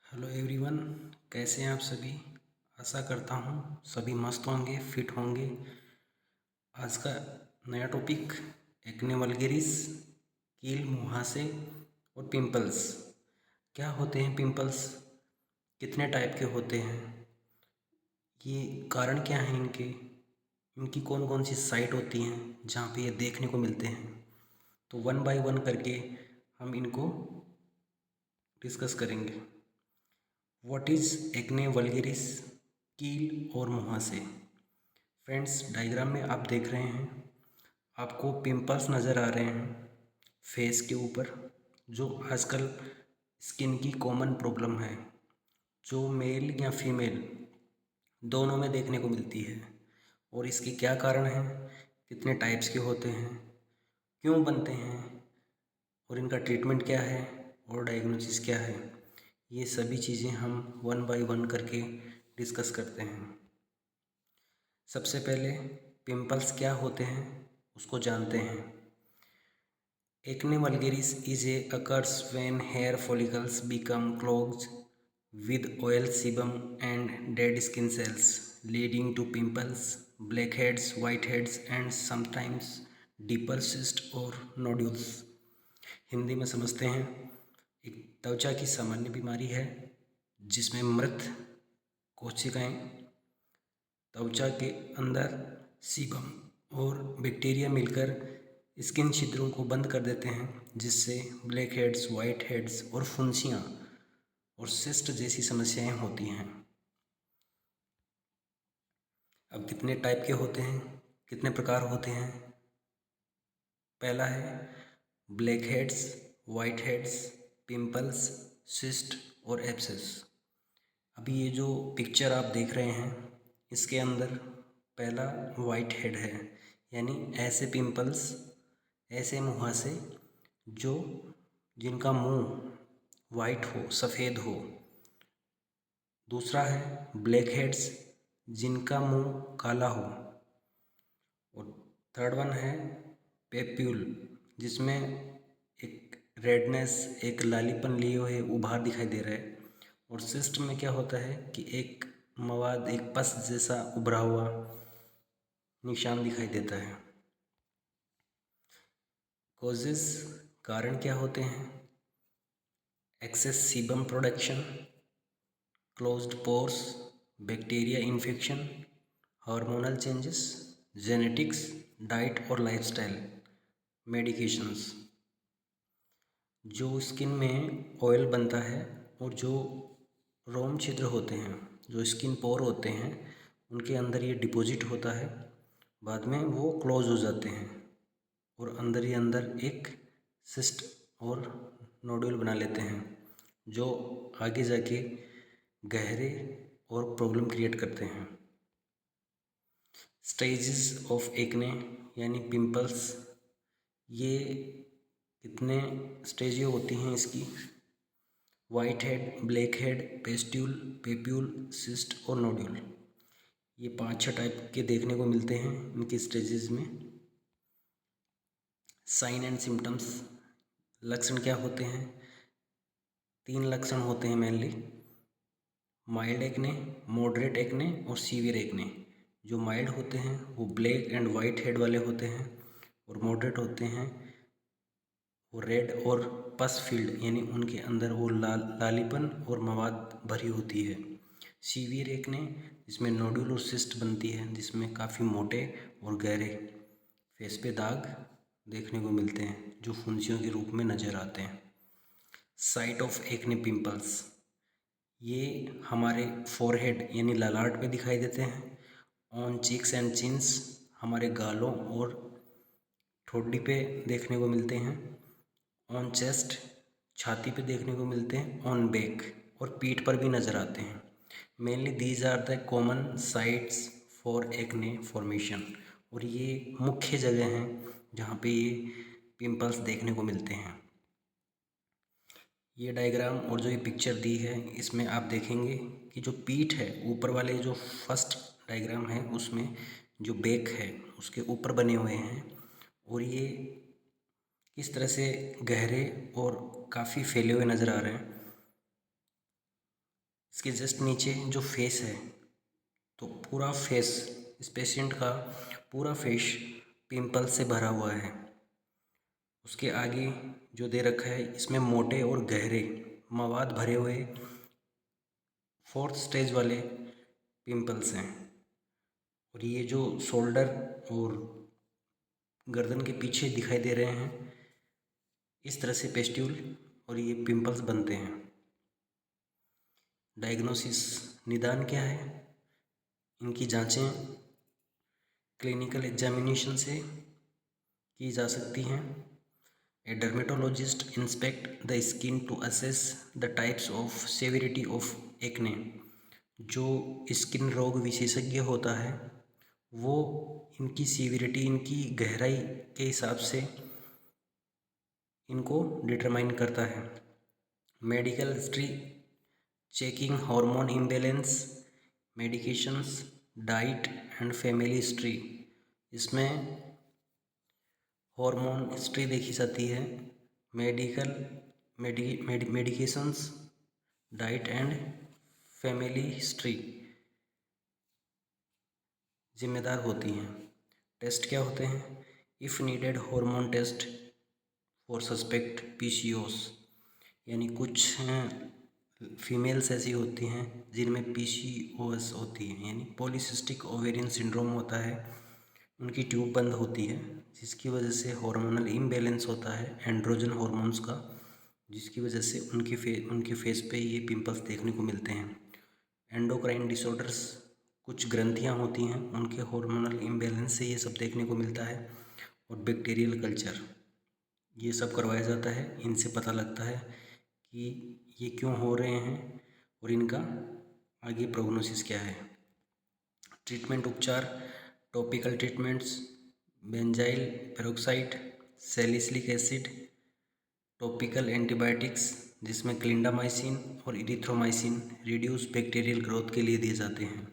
Hello everyone, कैसे हैं आप सभी। आशा करता हूँ सभी मस्त होंगे, फिट होंगे। आज का नया टॉपिक एक्ने वल्गेरिस, कील, मुहासे और पिंपल्स। क्या होते हैं पिंपल्स, कितने टाइप के होते हैं, ये कारण क्या हैं इनके, इनकी कौन कौन सी साइट होती हैं जहाँ पे ये देखने को मिलते हैं। तो वन बाय वन करके हम इनको डिस्कस करेंगे। व्हाट इज़ एक्ने वल्गेरिस, कील और मुहासे। फ्रेंड्स, डायग्राम में आप देख रहे हैं, आपको पिंपल्स नज़र आ रहे हैं फेस के ऊपर, जो आजकल स्किन की कॉमन प्रॉब्लम है, जो मेल या फीमेल दोनों में देखने को मिलती है। और इसके क्या कारण हैं, कितने टाइप्स के होते हैं, क्यों बनते हैं, और इनका ट्रीटमेंट क्या है और डायग्नोसिस क्या है, ये सभी चीज़ें हम वन बाय वन करके डिस्कस करते हैं। सबसे पहले पिंपल्स क्या होते हैं उसको जानते हैं। Acne vulgaris is a occurs when hair follicles become clogged with oil sebum and dead skin cells, leading to pimples, blackheads, whiteheads and sometimes deeper cysts or nodules। Hindi में समझते हैं, एक त्वचा की सामान्य बीमारी है जिसमें मृत कोशिकाएं त्वचा के अंदर सीबम और बैक्टीरिया मिलकर स्किन छिद्रों को बंद कर देते हैं, जिससे ब्लैक हेड्स, वाइट हेड्स और फुंसियाँ और सिस्ट जैसी समस्याएं होती हैं। अब कितने टाइप के होते हैं, कितने प्रकार होते हैं। पहला है black heads, white heads, pimples, cyst और एब्सेस। अभी ये जो पिक्चर आप देख रहे हैं, इसके अंदर पहला वाइट हेड है, यानी ऐसे पिंपल्स, ऐसे मुहासे जो जिनका मुंह वाइट हो, सफ़ेद हो। दूसरा है ब्लैक हेड्स, जिनका मुंह काला हो। और थर्ड वन है पेप्यूल, जिसमें एक रेडनेस, एक लालीपन लिए हुए उभार दिखाई दे रहा है। और सिस्ट में क्या होता है कि एक मवाद, एक पस जैसा उभरा हुआ निशान दिखाई देता है। कॉजेस, कारण क्या होते हैं। Excess sebum production, closed pores, bacteria infection, hormonal changes, genetics, diet और लाइफस्टाइल, मेडिकेशंस। जो स्किन में ऑयल बनता है और जो रोम छिद्र होते हैं, जो स्किन पोर होते हैं, उनके अंदर ये डिपॉजिट होता है, बाद में वो क्लोज हो जाते हैं और अंदर ही अंदर एक सिस्ट और नोड्यूल बना लेते हैं, जो आगे जाके गहरे और प्रॉब्लम क्रिएट करते हैं। स्टेजेस ऑफ एक्ने यानी पिंपल्स, ये कितने स्टेजें होती हैं इसकी। White head, black head, pustule, papule, cyst और नोड्यूल। ये 5-6 टाइप के देखने को मिलते हैं इनके स्टेजेस में। साइन एंड सिम्टम्स, लक्षण क्या होते हैं। 3 लक्षण होते हैं mainly, mild acne, moderate acne और सीवियर एक्ने। जो माइल्ड होते हैं वो ब्लैक एंड वाइट हेड वाले होते हैं, और मॉडरेट होते हैं वो रेड और पस फील्ड, यानी उनके अंदर वो लालीपन और मवाद भरी होती है। सीवियर एक्ने, जिसमें नोड्यूल और सिस्ट बनती है, जिसमें काफ़ी मोटे और गहरे फेस पे दाग देखने को मिलते हैं, जो फुंसियों के रूप में नज़र आते हैं। साइट ऑफ एक्ने पिंपल्स, ये हमारे फोरहेड यानी ललाट पे दिखाई देते हैं। ऑन चीक्स एंड चिन्स, हमारे गालों और ठोड़ी पे देखने को मिलते हैं। ऑन चेस्ट, छाती पे देखने को मिलते हैं। ऑन बैक, और पीठ पर भी नज़र आते हैं। Mainly these are the common sites for acne formation, और ये मुख्य जगह हैं जहाँ पे ये पिंपल्स देखने को मिलते हैं। ये डायग्राम और जो ये पिक्चर दी है, इसमें आप देखेंगे कि जो पीठ है, ऊपर वाले जो फर्स्ट डायग्राम है उसमें जो बैक है उसके ऊपर बने हुए हैं, और ये किस तरह से गहरे और काफ़ी फैले हुए नज़र आ रहे हैं। इसके जस्ट नीचे जो फेस है, तो पूरा फेस, इस पेशेंट का पूरा फेस पिंपल से भरा हुआ है। उसके आगे जो दे रखा है, इसमें मोटे और गहरे मवाद भरे हुए 4th स्टेज वाले पिंपल्स हैं। और ये जो शोल्डर और गर्दन के पीछे दिखाई दे रहे हैं, इस तरह से पेस्ट्यूल और ये पिंपल्स बनते हैं। डायग्नोसिस, निदान क्या है? इनकी जांचें क्लिनिकल एग्जामिनेशन से की जा सकती हैं। A dermatologist inspect the skin to assess the types of severity of acne. जो स्किन रोग विशेषज्ञ होता है वो इनकी सीविरिटी, इनकी गहराई के हिसाब से इनको डिटरमाइन करता है। Medical history checking hormone imbalance, medications, diet and family history. इसमें हार्मोन हिस्ट्री देखी जाती है, medications, diet and family history जिम्मेदार होती हैं। टेस्ट क्या होते हैं? If needed hormone test for suspect PCOS, यानी कुछ फीमेल्स ऐसी होती हैं जिनमें PCOS होती है, यानी पॉलीसिस्टिक ओवेरियन सिंड्रोम होता है। उनकी ट्यूब बंद होती है जिसकी वजह से हार्मोनल इम्बैलेंस होता है एंड्रोजन हार्मोन्स का, जिसकी वजह से उनके फेस पे ये पिंपल्स देखने को मिलते हैं। एंडोक्राइन डिसऑर्डर्स, कुछ ग्रंथियाँ होती हैं उनके हार्मोनल इम्बैलेंस से ये सब देखने को मिलता है। और बैक्टीरियल कल्चर, ये सब करवाया जाता है। इनसे पता लगता है कि ये क्यों हो रहे हैं और इनका आगे प्रोग्नोसिस क्या है। ट्रीटमेंट, उपचार, topical treatments, benzyl peroxide, salicylic acid, topical antibiotics जिसमें क्लिंडामाइसिन और इरिथ्रोमाइसिन रिड्यूस बैक्टीरियल ग्रोथ के लिए दिए जाते हैं।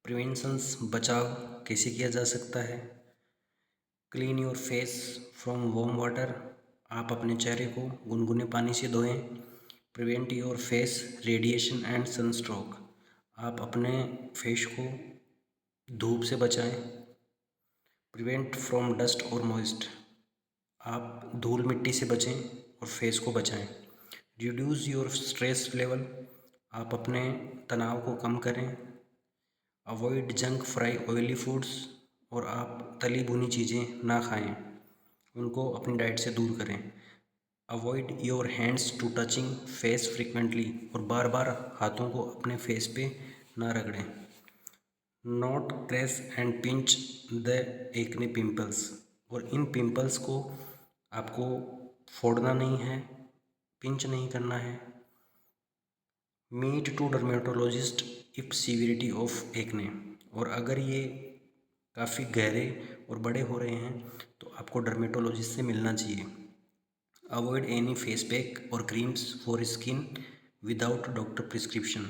प्रिवेंशंस, बचाव कैसे किया जा सकता है? Clean your face from warm water, आप अपने चेहरे को गुनगुने पानी से धोएं। Prevent your face radiation and sunstroke, आप अपने फेस को धूप से बचाएं। प्रिवेंट फ्रॉम डस्ट और मॉइस्ट, आप धूल मिट्टी से बचें और फेस को बचाएं। रिड्यूस योर स्ट्रेस लेवल, आप अपने तनाव को कम करें। Avoid junk fry oily foods, और आप तली भुनी चीज़ें ना खाएं, उनको अपनी डाइट से दूर करें। Avoid your hands to touching face frequently, और बार बार हाथों को अपने फेस पे ना रगड़ें। Not press and pinch the acne pimples, और इन पिंपल्स को आपको फोड़ना नहीं है, पिंच नहीं करना है। Meet to dermatologist if severity of acne, और अगर ये काफ़ी गहरे और बड़े हो रहे हैं तो आपको डर्मेटोलॉजिस्ट से मिलना चाहिए। अवॉइड एनी फेस पैक और creams for skin without doctor prescription,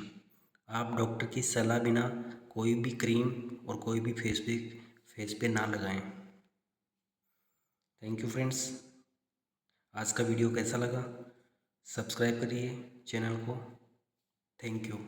आप डॉक्टर की सलाह बिना कोई भी क्रीम और कोई भी फेस पैक फेस पे ना लगाएं। थैंक यू फ्रेंड्स, आज का वीडियो कैसा लगा? सब्सक्राइब करिए चैनल को। Thank you.